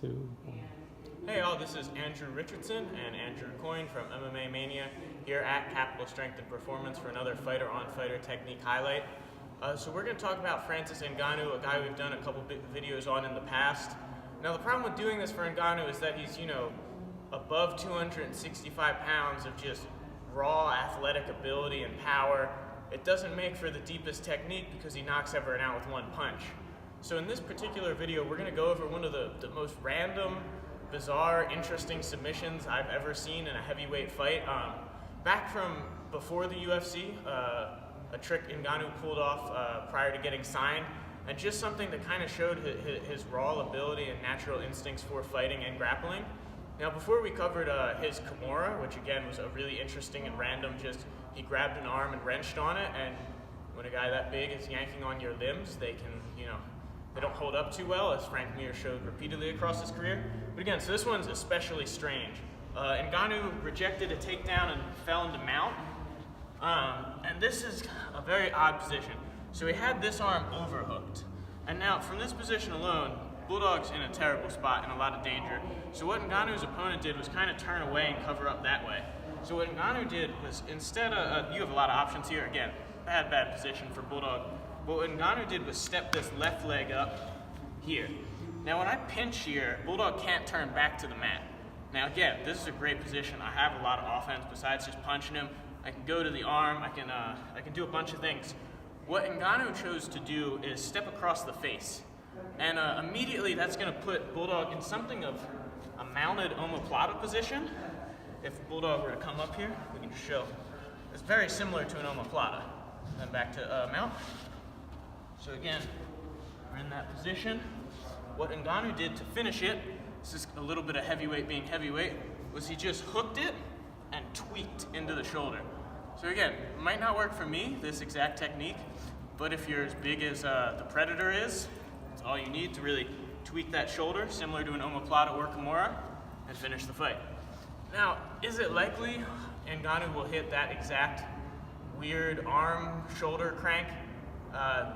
2, 1. Hey all, this is Andrew Richardson and Andrew Coyne from MMA Mania here at Capital Strength and Performance for another fighter-on-fighter technique highlight. So we're going to talk about Francis Ngannou, a guy we've done a couple videos on in the past. Now the problem with doing this for Ngannou is that he's, above 265 pounds of just raw athletic ability and power. It doesn't make for the deepest technique because he knocks everyone out with one punch. So in this particular video, we're going to go over one of the most random, bizarre, interesting submissions I've ever seen in a heavyweight fight. Back from before the UFC, a trick Ngannou pulled off prior to getting signed, and just something that kind of showed his raw ability and natural instincts for fighting and grappling. Now before we covered his Kimura, which again was a really interesting and random, just he grabbed an arm and wrenched on it, and when a guy that big is yanking on your limbs, they can, they don't hold up too well, as Frank Mir showed repeatedly across his career. But again, so this one's especially strange. Ngannou rejected a takedown and fell into mount. And this is a very odd position. So he had this arm overhooked. And now, from this position alone, Bulldog's in a terrible spot, in a lot of danger. So what Ngannou's opponent did was kind of turn away and cover up that way. So what Ngannou did was, instead of, you have a lot of options here, again, bad position for Bulldog. But what Ngannou did was step this left leg up here. Now when I pinch here, Bulldog can't turn back to the mat. Now again, this is a great position. I have a lot of offense besides just punching him. I can go to the arm, I can do a bunch of things. What Ngannou chose to do is step across the face. And immediately that's gonna put Bulldog in something of a mounted omoplata position. If Bulldog were to come up here, we can just show. It's very similar to an omoplata. Then back to mount. So again, we're in that position. What Ngannou did to finish it, this is a little bit of heavyweight being heavyweight, was he just hooked it and tweaked into the shoulder. So again, it might not work for me, this exact technique, but if you're as big as the Predator is, it's all you need to really tweak that shoulder, similar to an omoplata or Kimura, and finish the fight. Now, is it likely Ngannou will hit that exact weird arm-shoulder crank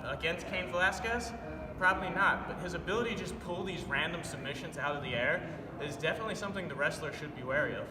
against Cain Velasquez? Probably not, but his ability to just pull these random submissions out of the air is definitely something the wrestler should be wary of.